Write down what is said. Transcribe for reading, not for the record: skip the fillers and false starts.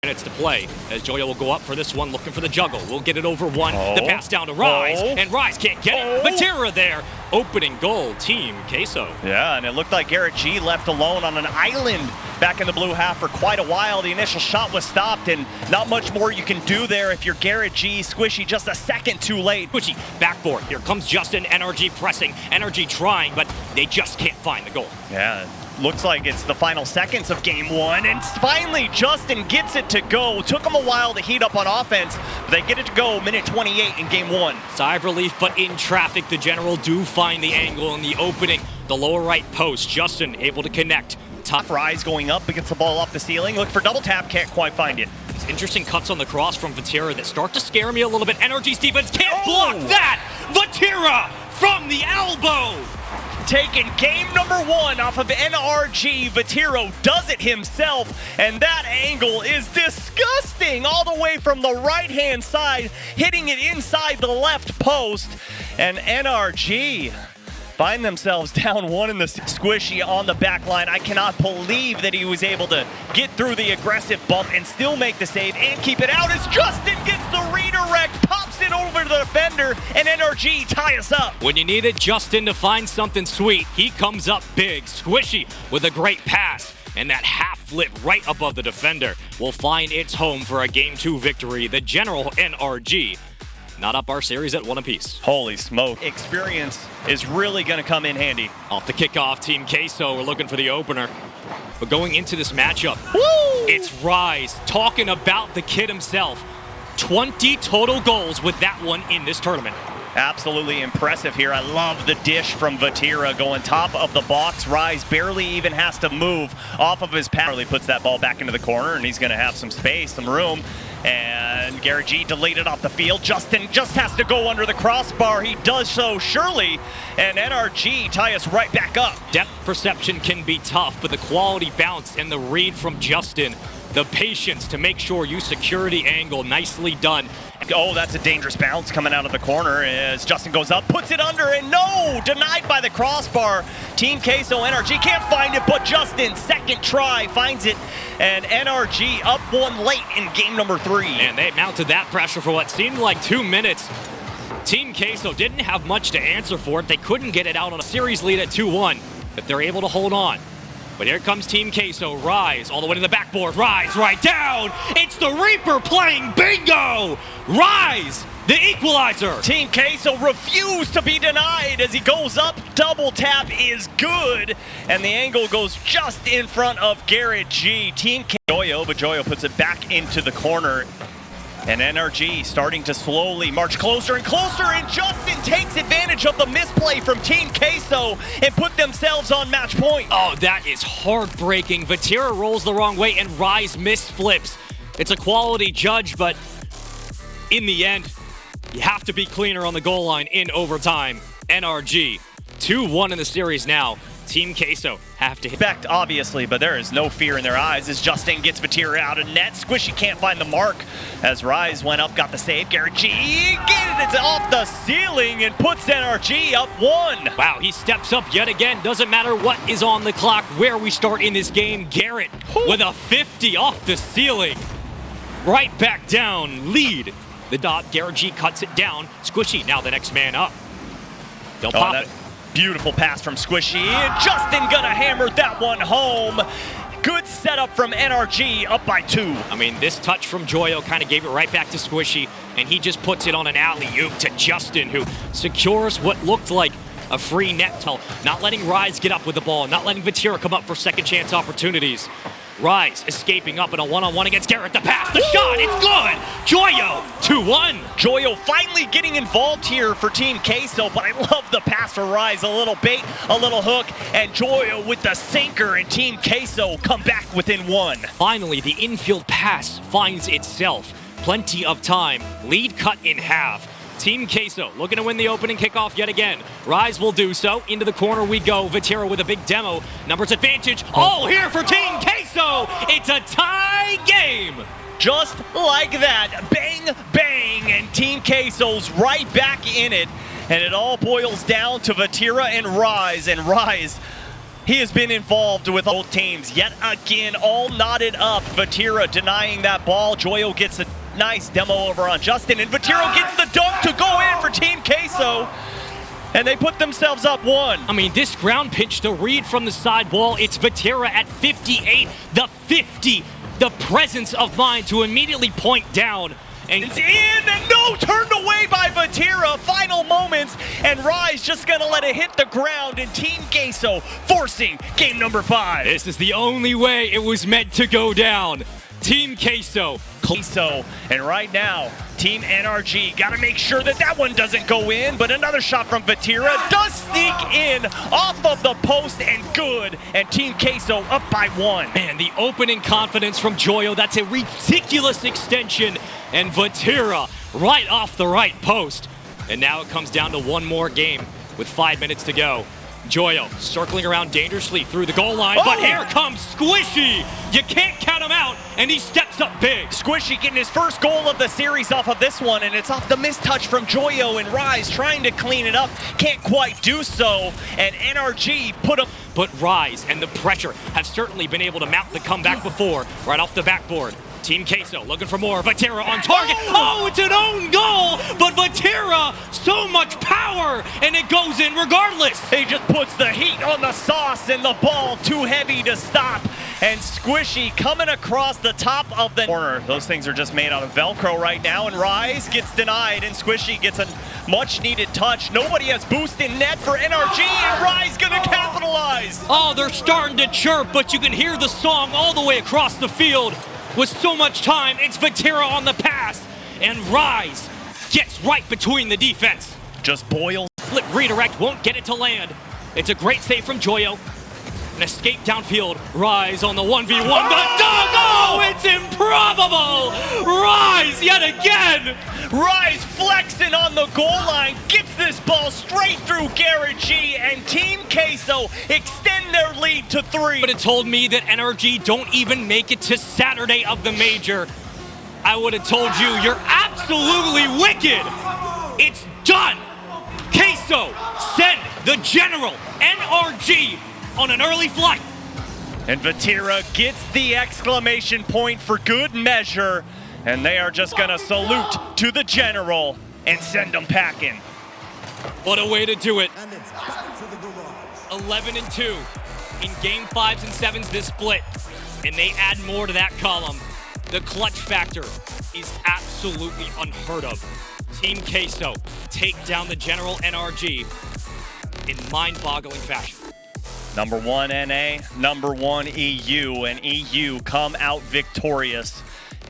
Minutes to play as Joyo will go up for this one, looking for the juggle. We'll get it over one. The pass down to Rise, and Rise can't get it. Vatira there. Opening goal, Team Queso. Yeah, and it looked like NRG left alone on an island back in the blue half for quite a while. The initial shot was stopped, and not much more you can do there if you're NRG. Squishy just a second too late. Squishy, backboard. Here comes Justin. NRG pressing. NRG trying, but they just can't find the goal. Yeah. Looks like it's the final seconds of game one, and finally Justin gets it to go. Took him a while to heat up on offense, but they get it to go minute 28 in game one. Sigh of relief, but in traffic, the General do find the angle in the opening. The lower right post, Justin able to connect. Tough Rise going up, gets the ball off the ceiling. Look for double tap, can't quite find it. These interesting cuts on the cross from Vatira that start to scare me a little bit. NRG's defense can't block that! Vatira from the elbow! Taking game number one off of NRG. Vatira does it himself, and that angle is disgusting. All the way from the right-hand side, hitting it inside the left post, and NRG find themselves down one in the Squishy on the back line. I cannot believe that he was able to get through the aggressive bump and still make the save and keep it out as Justin gets the redirect, pops it over to the defender, and NRG tie us up. When you needed Justin to find something sweet, he comes up big. Squishy with a great pass, and that half flip right above the defender will find its home for a Game 2 victory. The General NRG not up our series at one apiece. Holy smoke. Experience is really going to come in handy. Off the kickoff, Team Queso, we're looking for the opener. But going into this matchup, it's Rise talking about the kid himself. 20 total goals with that one in this tournament. Absolutely impressive here. I love the dish from Vatira going top of the box. Rise barely even has to move off of his pass. He puts that ball back into the corner, and he's going to have some space, some room. And NRG deleted off the field. Justin just has to go under the crossbar. He does so surely, and NRG tie us right back up. Depth perception can be tough, but the quality bounce and the read from Justin, the patience to make sure you secure the angle, nicely done. Oh, that's a dangerous bounce coming out of the corner as Justin goes up, puts it under, and no! Denied by the crossbar. Team Queso, NRG can't find it, but Justin, second try, finds it, and NRG up one late in game number 3. And they mounted that pressure for what seemed like 2 minutes. Team Queso didn't have much to answer for it. They couldn't get it out on a series lead at 2-1, but they're able to hold on. But here comes Team Queso. Rise all the way to the backboard. Rise right down. It's the Reaper playing bingo. Rise, the equalizer. Team Queso refused to be denied as he goes up. Double tap is good. And the angle goes just in front of NRG. Team Joyo, but Joyo puts it back into the corner. And NRG starting to slowly march closer and closer, and Justin takes advantage of the misplay from Team Queso and put themselves on match point. Oh, that is heartbreaking. Vatira rolls the wrong way and Rise misflips. It's a quality judge, but in the end, you have to be cleaner on the goal line in overtime. NRG, 2-1 in the series now. Team Queso have to hit. Expect, obviously, but there is no fear in their eyes as Justin gets Vatira out of net. Squishy can't find the mark as Rise went up, got the save. NRG gets it off the ceiling and puts NRG up 1. Wow, he steps up yet again. Doesn't matter what is on the clock, where we start in this game. Garrett with a 50 off the ceiling. Right back down, lead. The dot, NRG cuts it down. Squishy now the next man up. They'll pop it. Beautiful pass from Squishy, and Justin gonna hammer that one home. Good setup from NRG, up by 2. I mean, this touch from Joyo kind of gave it right back to Squishy, and he just puts it on an alley-oop to Justin, who secures what looked like a free net tunnel. Not letting Rise get up with the ball, not letting Vatira come up for second chance opportunities. Rise escaping up in a one-on-one against Garrett. The pass, the shot, it's good! Joyo, 2-1. Joyo finally getting involved here for Team Queso, but I love the pass for Rise. A little bait, a little hook, and Joyo with the sinker, and Team Queso come back within 1. Finally, the infield pass finds itself. Plenty of time, lead cut in half. Team Queso looking to win the opening kickoff yet again. Rise will do so. Into the corner we go. Vatira with a big demo. Numbers advantage. All here for Team Queso. It's a tie game. Just like that. Bang, bang. And Team Queso's right back in it. And it all boils down to Vatira and Rise. And Rise He has been involved with both teams yet again, all knotted up. Vatira denying that ball. Joyo gets a nice demo over on Justin, and Vatira gets the dunk to go in for Team Queso. And they put themselves up 1. I mean, this ground pitch, the read from the side wall, it's Vatira at 58, the 50, the presence of mind to immediately point down. And it's in, and no, turned away by Vatira. Final moments, and Rise just gonna let it hit the ground, and Team Queso forcing game number 5. This is the only way it was meant to go down. Team Queso. And right now, Team NRG got to make sure that that one doesn't go in, but another shot from Vatira does sneak in off of the post, and good, and Team Queso up by 1. Man, the opening confidence from Joyo, that's a ridiculous extension, and Vatira right off the right post. And now it comes down to one more game with 5 minutes to go. Joyo circling around dangerously through the goal line, but here comes Squishy. You can't count him out, and he steps up big. Squishy getting his first goal of the series off of this one, and it's off the mistouch from Joyo, and Rise trying to clean it up. Can't quite do so, and NRG put up. But Rise and the pressure have certainly been able to mount the comeback before, right off the backboard. Team Queso looking for more. Vatira on target. Oh, it's an own goal, but Vatira, so much power, and it goes in regardless. He just puts the heat on the sauce, and the ball too heavy to stop. And Squishy coming across the top of the corner. Those things are just made out of Velcro right now, and Rise gets denied, and Squishy gets a much-needed touch. Nobody has boost in net for NRG, and Rise gonna capitalize. Oh, they're starting to chirp, but you can hear the song all the way across the field. With so much time, it's Vatira on the pass, and Rise gets right between the defense. Just boils. Flip redirect, won't get it to land. It's a great save from Joyo. An escape downfield, Rise on the 1v1, but dog, oh, it's improbable! Rise yet again! Rise flexing on the goal line, gets this ball straight through Garrett G, and Team Queso extend their lead to 3. But it told me that NRG don't even make it to Saturday of the major. I would have told you, you're absolutely wicked! It's done! Queso send the General NRG on an early flight. And Vatira gets the exclamation point for good measure, and they are just gonna salute to the General and send them packing. What a way to do it. 11-2 in game 5s and 7s this split, and they add more to that column. The clutch factor is absolutely unheard of. Team Queso take down the General NRG in mind-boggling fashion. Number 1 NA, number 1 EU, and EU come out victorious.